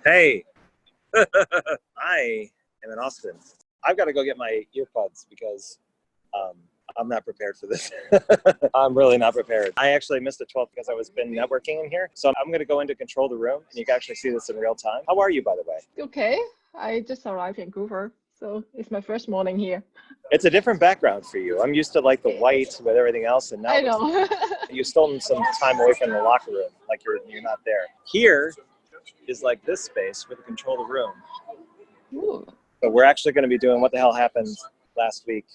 Hey, I am in Austin. I've got to go get my earbuds because I'm not prepared for this. I'm really not prepared. I actually missed the 12th because I was been networking in here. So I'm going to go in to control the room, and you can actually see this in real time. How are you, by the way? Okay, I just arrived in Vancouver, so it's my first morning here. It's a different background for you. I'm used to like the white with everything else, and now I know. you've stolen some time away from the locker room, like you're not there. Here is like this space where to control the room. Ooh. So we're actually going to be doing what the hell happened last week,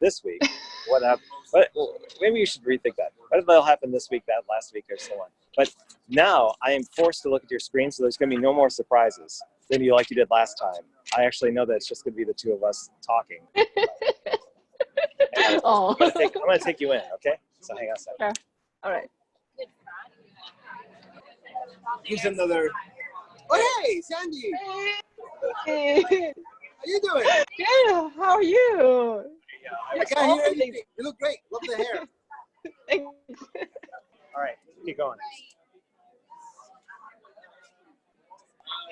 this week. What happened? Well, maybe you should rethink that. What the hell happened this week, that last week, or so on. But now I am forced to look at your screen, so there's going to be no more surprises than you did last time. I actually know that it's just going to be the two of us talking. Oh. I'm going to take you in, okay? So hang on a second. Yeah. All right. Here's another. Oh, hey, Sandy. Hey. How you doing? Good. How are you? I can't hear anything. You look great. Love the hair. Thanks. All right, keep going.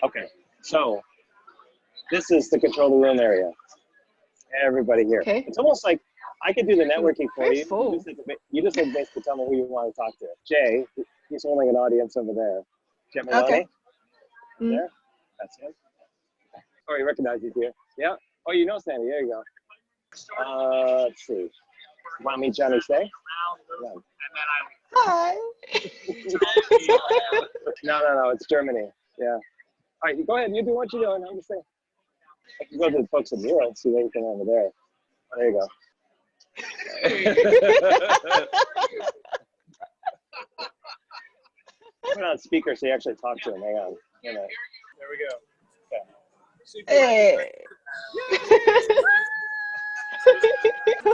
Okay, so this is the control the room area. Everybody here. Okay. It's almost like I could do the networking for Very you. full. You just have to basically tell me who you want to talk to. Jay, he's holding an audience over there. Jet Maloney, Okay. there. That's him. Oh, you recognize you here. Yeah. Oh, you know Sandy. There you go. Let's see. Want to meet Johnny Stay? Yeah. Hi. No. It's Germany. Yeah. All right, go ahead. You do what you're doing. I'm just saying. I can go to the folks in Europe and see anything over there. Oh, there you go. Put it on speaker so you actually talk to him. Hang on. There we go. Hey.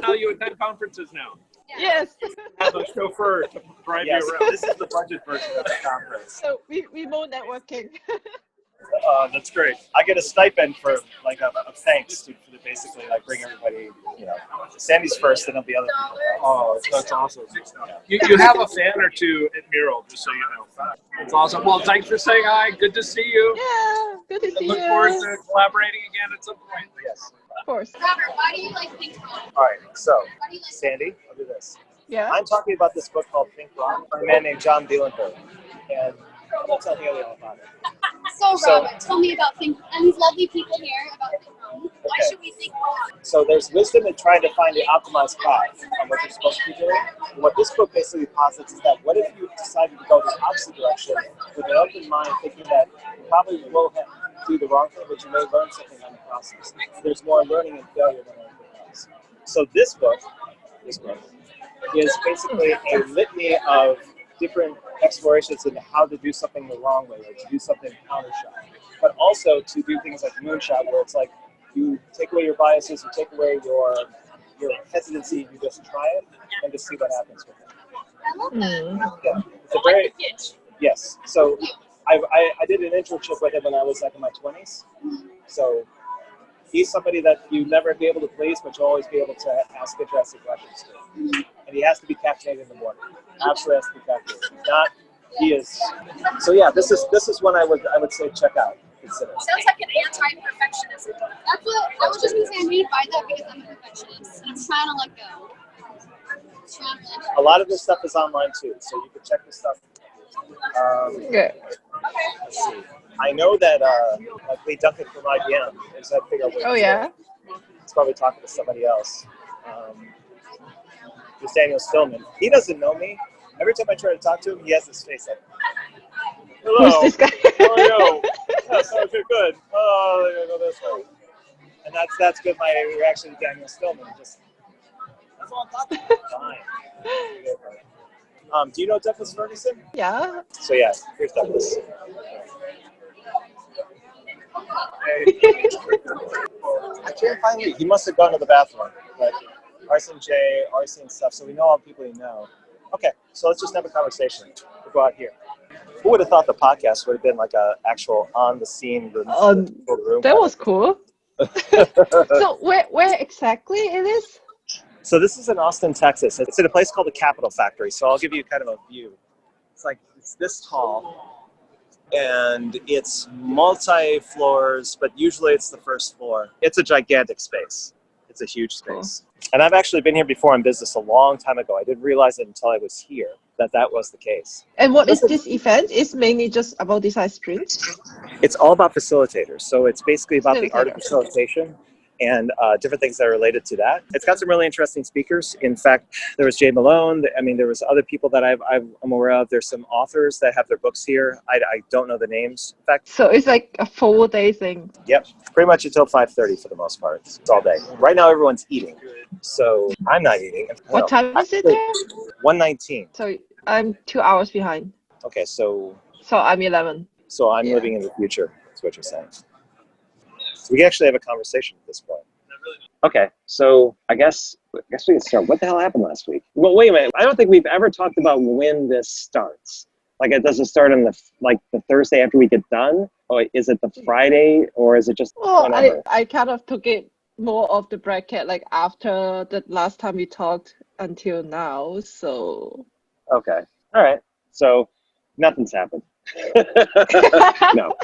How you attend conferences now? Yes. Have a chauffeur to drive you around. This is the budget version of the conference. So remote networking. That's great. I get a stipend for a thanks to basically bring everybody. Sandy's first, then it'll be other people. Oh, that's awesome. You have a fan or two at Mural, just so you know. That's awesome. Well, thanks for saying hi. Good to see you. Yeah. Good to see you. Look forward to collaborating again at some point. Yes. Of course. Robert, why do you like Think Wrong? All right. So, Why do you like Sandy, I'll do this. Yeah. I'm talking about this book called Think Wrong by a man named John Dielenberg, and I'll tell you all about it. So, Robert, tell me about Think Wrong. And these lovely people here about Think Wrong. Why should we think wrong? So there's wisdom in trying to find the optimized path on what you're supposed to be doing. And what this book basically posits is that what if you decided to go the opposite direction with an open mind, thinking that you probably will do the wrong thing, but you may learn something on the process. There's more learning and failure than anything else. So this book is basically a litany of different explorations into how to do something the wrong way, or to do something countershot, but also to do things like moonshot, where it's like you take away your biases, you take away your hesitancy, you just try it and just see what happens with it. I love that. Yeah. It's a I very like the pitch. yes. So I did an internship with him when I was in my 20s. So he's somebody that you never be able to please, but you'll always be able to ask interesting questions to. And he has to be captivated in the morning. Absolutely has to be captivated. Not he is. So yeah, this is one I would say check out. Consider. Sounds like an anti-perfectionist. That's what I was just gonna say. I'm gonna buy that because I'm a perfectionist and I'm trying to let go. A lot of this stuff is online too, so you can check this stuff. Good. Let's see. I know that Lee Duncan from IBM is that big. Oh yeah. He's probably talking to somebody else. There's Daniel Stillman. He doesn't know me. Every time I try to talk to him, he has this face like, hello. Who's this guy? How are you? Yeah, so good. Oh, they're gonna go this way. And that's been my reaction to Daniel Stillman. Just that's all I'm talking about. Fine. Do you know Douglas Ferguson? Yeah. So yeah, here's Douglas. I can't find Lee. He must have gone to the bathroom. But Arson J, Arson stuff. So we know all the people you know. Okay, so let's just have a conversation. We'll go out here. Who would have thought the podcast would have been like a actual on the scene room? That was cool. So where exactly it is? So this is in Austin, Texas. It's in a place called the Capitol Factory. So I'll give you kind of a view. It's this tall. and it's multi-floors, but usually it's the first floor. It's a gigantic space. It's a huge space. And I've actually been here before in business a long time ago. I didn't realize it until I was here that was the case. And what is this event? It's mainly just about design sprints? It's all about facilitators. So it's basically about the art of Facilitator. facilitation and different things that are related to that. It's got some really interesting speakers. In fact, there was Jay Malone. I mean, there was other people that I'm aware of. There's some authors that have their books here. I don't know the names. In fact, So it's like a full day thing. yep, pretty much until 5:30 for the most part. It's all day. Right now, everyone's eating. So I'm not eating. What time is it there? 1:19. So I'm 2 hours behind. Okay, so I'm 11. I'm Yeah. living in the future. That's what you're saying. So we actually have a conversation at this point. Okay, so I guess we can start. What the hell happened last week? Well, wait a minute. I don't think we've ever talked about when this starts. Like, it doesn't start on the Thursday after we get done? Or is it the Friday, or is it just whenever? I kind of took it more of the bracket like after the last time we talked until now. So Okay, all right. So nothing's happened. No.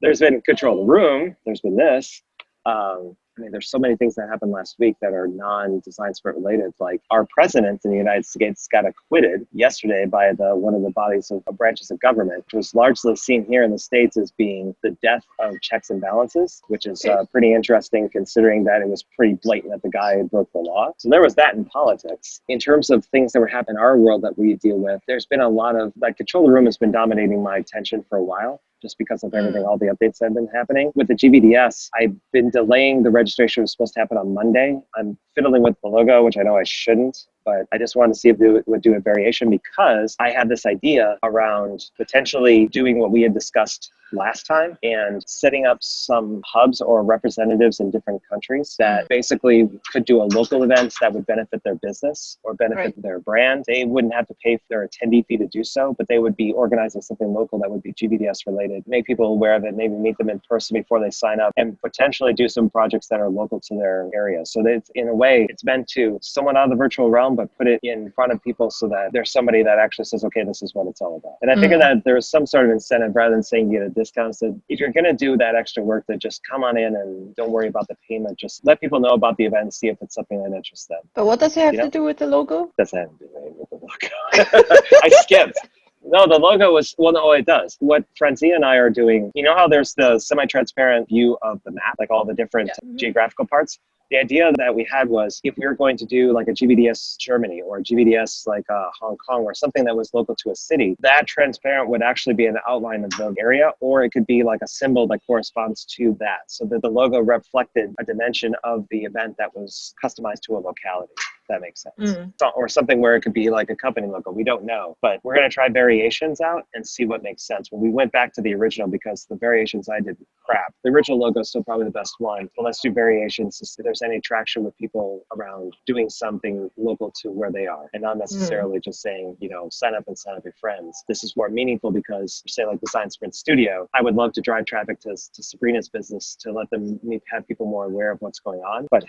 There's been Control the Room. There's been this. I mean, there's so many things that happened last week that are non-design sprint related. Like, our president in the United States got acquitted yesterday by one of the bodies of branches of government, which was largely seen here in the States as being the death of checks and balances, which is pretty interesting considering that it was pretty blatant that the guy broke the law. So there was that in politics. In terms of things that were happening in our world that we deal with, there's been a lot of, like, Control the Room has been dominating my attention for a while, just because of everything, all the updates that have been happening. With the GVDS, I've been delaying the registration. It was supposed to happen on Monday. I'm fiddling with the logo, which I know I shouldn't, but I just wanted to see if it would do a variation, because I had this idea around potentially doing what we had discussed last time and setting up some hubs or representatives in different countries that basically could do a local event that would benefit their business or benefit their brand. They wouldn't have to pay for their attendee fee to do so, but they would be organizing something local that would be GVDS related, make people aware of it, maybe meet them in person before they sign up, and potentially do some projects that are local to their area. So that in a way, it's meant to someone out of the virtual realm, but put it in front of people so that there's somebody that actually says, okay, this is what it's all about. And I figured that there was some sort of incentive rather than saying you get a discount. So if you're going to do that extra work, then just come on in and don't worry about the payment. Just let people know about the event and see if it's something that interests them. But what does it have to do with the logo? Doesn't have to do anything with the logo. I skipped. No, the logo was, well, no, it does. What Franzia and I are doing, you know how there's the semi-transparent view of the map, like all the different geographical parts? The idea that we had was if we were going to do like a GVDS Germany or a GVDS like Hong Kong or something that was local to a city, that transparent would actually be an outline of the area, or it could be like a symbol that corresponds to that, so that the logo reflected a dimension of the event that was customized to a locality. That makes sense. Or something where it could be like a company logo. We don't know, but we're going to try variations out and see what makes sense. When we went back to the original, because the variations I did crap, the original logo is still probably the best one, but let's do variations to see if there's any traction with people around doing something local to where they are, and not necessarily just saying, you know, sign up your friends. This is more meaningful because, say, like Design Sprint Studio, I would love to drive traffic to Sabrina's business to let them have people more aware of what's going on, but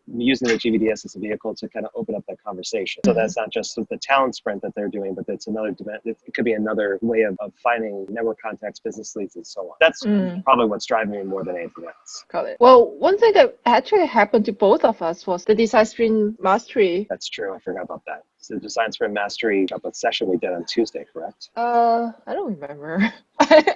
using the GVDS as a vehicle to kind of open up that conversation. So that's not just the talent sprint that they're doing, but it's another it could be another way of finding network contacts, business leads, and so on. That's probably what's driving me more than anything else. Got it. Well, one thing that actually happened to both of us was the Design Sprint Mastery. That's true. I forgot about that. So the Design Sprint Mastery session we did on Tuesday, correct? I don't remember.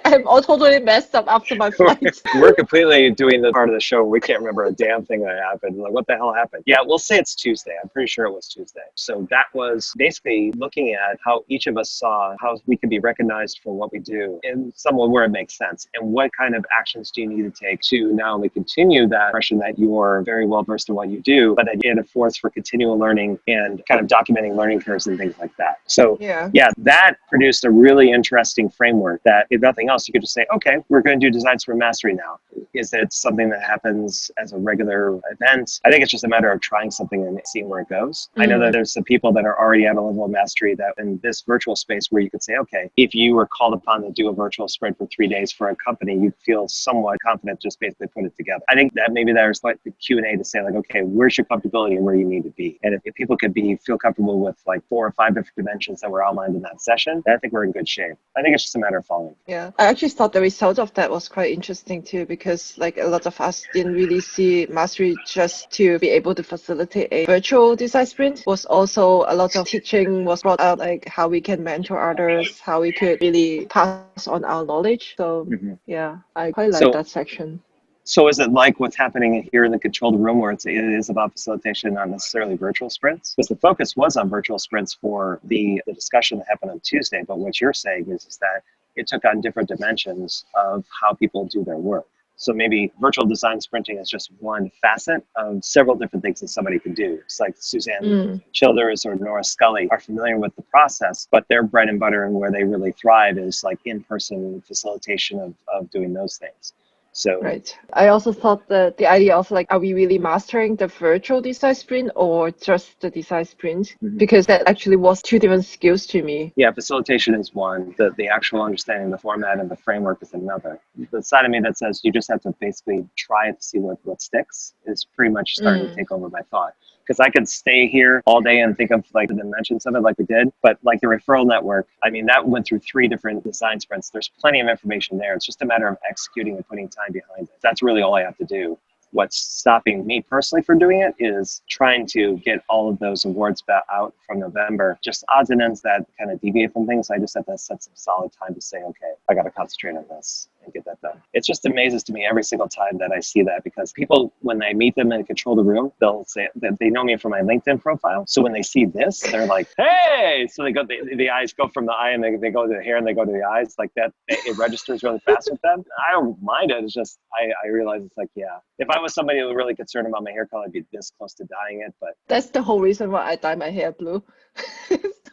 I'm all totally messed up after my flight. We're completely doing the part of the show where we can't remember a damn thing that happened. Like, what the hell happened? Yeah, we'll say it's Tuesday. I'm pretty sure it was Tuesday. So that was basically looking at how each of us saw how we can be recognized for what we do in somewhere where it makes sense, and what kind of actions do you need to take to not only continue that impression that you're very well versed in what you do, but that you force for continual learning and kind of documenting learning curves and things like that. So yeah, that produced a really interesting framework that, if nothing else, you could just say, okay, we're going to do Design Sprint Mastery now. Is it something that happens as a regular event? I think it's just a matter of trying something and seeing where it goes. I know that there's some people that are already at a level of mastery that in this virtual space where you could say, okay, if you were called upon to do a virtual sprint for 3 days for a company, you'd feel somewhat confident just basically put it together. I think that maybe there's like the Q&A to say like, okay, where's your comfortability and where you need to be? And if people could feel comfortable with like 4 or 5 different dimensions that were outlined in that session, I think we're in good shape. I think it's just a matter of following. Yeah, I actually thought the result of that was quite interesting too, because like a lot of us didn't really see mastery just to be able to facilitate a virtual design sprint. Was also a lot of teaching was brought up, like how we can mentor others, how we could really pass on our knowledge. So yeah, I quite like that section. So is it like what's happening here in the controlled room where it is about facilitation, not necessarily virtual sprints? Because the focus was on virtual sprints for the discussion that happened on Tuesday, but what you're saying is that it took on different dimensions of how people do their work. So maybe virtual design sprinting is just one facet of several different things that somebody can do. It's like Suzanne Childers or Nora Scully are familiar with the process, but their bread and butter and where they really thrive is like in-person facilitation of doing those things. So right. I also thought that the idea of like, are we really mastering the virtual design sprint or just the design sprint? Because that actually was 2 different skills to me. Yeah, facilitation is one. The actual understanding the format and the framework is another. The side of me that says you just have to basically try it to see what sticks is pretty much starting to take over my thought. Because I could stay here all day and think of like the dimensions of it like we did, but like the referral network, I mean, that went through 3 different design sprints. There's plenty of information there. It's just a matter of executing and putting time behind it. That's really all I have to do. What's stopping me personally from doing it is trying to get all of those awards out from November. Just odds and ends that kind of deviate from things. I just have to set some solid time to say, okay, I got to concentrate on this and get that done. It just amazes to me every single time that I see that, because people, when I meet them and control the room, they'll say that they know me from my LinkedIn profile. So when they see this, they're like, hey! So they go, the eyes go from the eye and they go to the hair and they go to the eyes like that. It registers really fast with them. I don't mind it. It's just, I realize it's like, yeah, if I was somebody who was really concerned about my hair color, I'd be this close to dyeing it. But that's the whole reason why I dye my hair blue.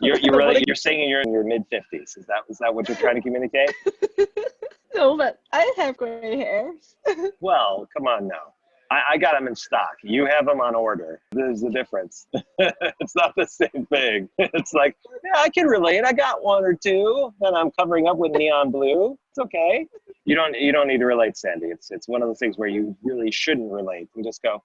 You're saying you're in your mid-50s. Is that what you're trying to communicate? No, but I have gray hairs. Well, come on now. I got them in stock. You have them on order. There's the difference. It's not the same thing. It's like, yeah, I can relate. I got 1 or 2 that I'm covering up with neon blue. It's okay. You don't need to relate, Sandy. It's one of those things where you really shouldn't relate. You just go,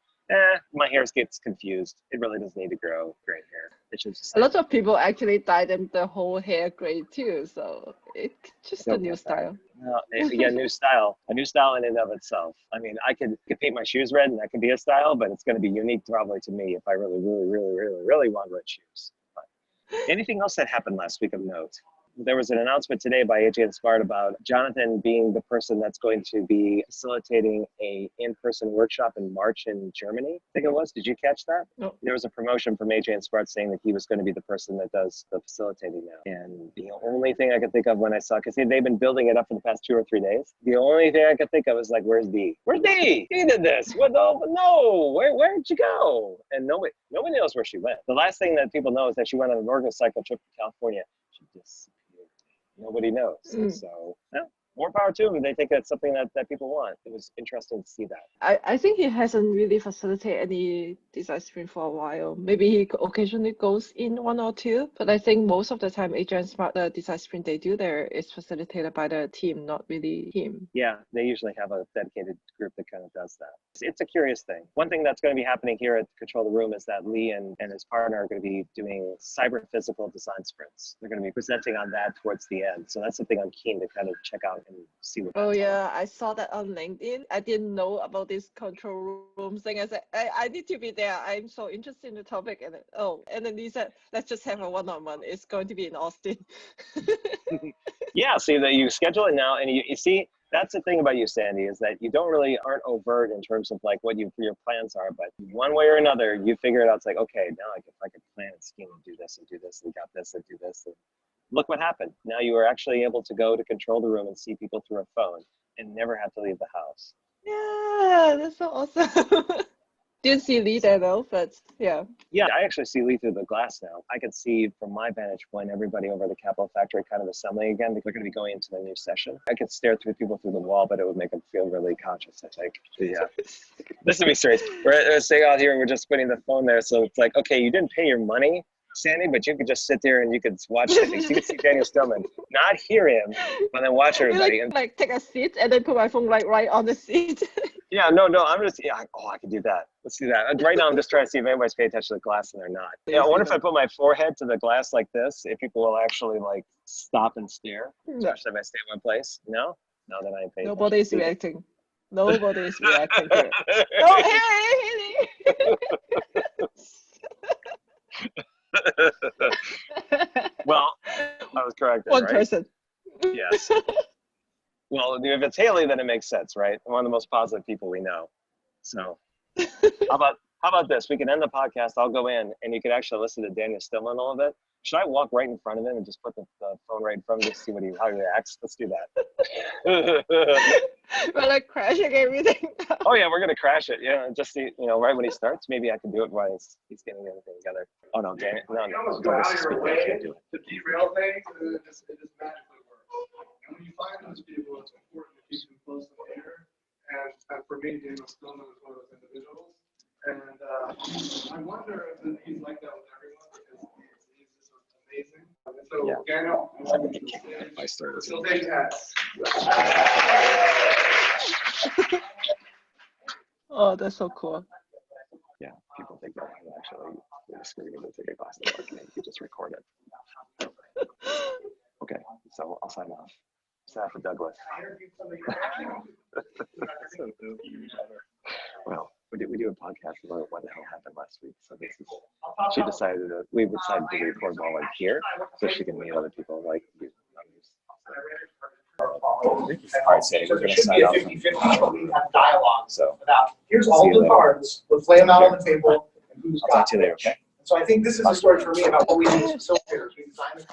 my hair gets confused. It really doesn't need to grow gray hair. It's just a lot of people actually dye them the whole hair gray too, so it's just a new style. No, yeah, new style. A new style in and of itself. I mean, I could paint my shoes red and that could be a style, but it's going to be unique probably to me if I really want red shoes. But anything else that happened last week of note? There was an announcement today by AJ&Smart about Jonathan being the person that's going to be facilitating a in-person workshop in March in Germany, I think it was. Did you catch that? No. There was a promotion from AJ&Smart saying that he was going to be the person that does the facilitating now. And the only thing I could think of when I saw, because they've been building it up for the past 2 or 3 days, the only thing I could think of was like, where's Dee? Where's Dee? He did this. What? No, where'd she go? And nobody knows where she went. The last thing that people know is that she went on an motorcycle trip to California. She disappeared. Nobody knows. So, yeah, more power to them. They think that's something that people want. It was interesting to see that. I think he hasn't really facilitated any design sprint for a while. Maybe he occasionally goes in 1 or 2, but I think most of the time AJ&Smart, the design sprint they do there is facilitated by the team, not really him. Yeah, they usually have a dedicated group that kind of does that. It's a curious thing. One thing that's going to be happening here at Control the Room is that Lee and his partner are going to be doing cyber physical design sprints. They're going to be presenting on that towards the end. So that's something I'm keen to kind of check out and see what. Oh yeah, I saw that on LinkedIn. I didn't know about this control room thing. I said, I need to be there. I'm so interested in the topic. And then Lee said, let's just have a one-on-one. It's going to be in Austin. Yeah, see that you schedule it now, and you see. That's the thing about you, Sandy, is that you aren't overt in terms of like what your plans are, but one way or another, you figure it out. It's like, okay, now I can plan and scheme and do this and do this and got this and do this. And look what happened. Now you are actually able to go to Control the Room and see people through a phone and never have to leave the house. Yeah, that's so awesome. Didn't see Lee there though, but yeah. Yeah, I actually see Lee through the glass now. I can see from my vantage point everybody over the Capitol Factory kind of assembling again. They're going to be going into the new session. I could stare through people through the wall, but it would make them feel really conscious, I think. Yeah. Listen to me straight. We're sitting out here and we're just putting the phone there. So it's like, okay, you didn't pay your money, Sandy, but you could just sit there and you could watch things. You could see Daniel Stillman, not hear him, but then watch everybody. Like take a seat and then put my phone like right on the seat. Yeah, no, I'm just, yeah, oh, I can do that. Let's do that. Right now, I'm just trying to see if anybody's paying attention to the glass and they're not. Yeah, I wonder if I put my forehead to the glass like this, if people will actually like stop and stare, especially if I stay in one place. No, then I pay. Nobody's reacting. Nobody's reacting to it. Oh, hey! Well, I was corrected, One right? person. Yes. Well, if it's Haley, then it makes sense, right? One of the most positive people we know. So, how about this? We can end the podcast. I'll go in, and you can actually listen to Daniel Stillman a little bit. Should I walk right in front of him and just put the phone right in front of him to see how he reacts? Let's do that. We're like crashing everything. Oh yeah, we're gonna crash it. Yeah, just see, right when he starts. Maybe I can do it while he's getting everything together. Oh no, Daniel, no, don't speak. I can't do it. To derail things, it just magically works. And when you find those people, it's important to keep them close to the ear. And for me, Daniel Stillman is one of those individuals. And I wonder if he's like that with everyone because he's just amazing. And so, Yeah. Daniel, I started. facilitation hats. Oh, that's so cool. Yeah, people think that I'm actually screwing to take a class at work and you just record it. Okay, so I'll sign off. Sign off for Douglas. Well, we do a podcast about what the hell happened last week. So this is, we decided to record while I'm here so she can meet other people like you. All right, Sadie, we're going to sign off. Dialogue. So Here's all the cards. Let's lay them out on the table. And who's I'll talk to you later, okay? So I think this is a story for me about what we do as facilitators. We design the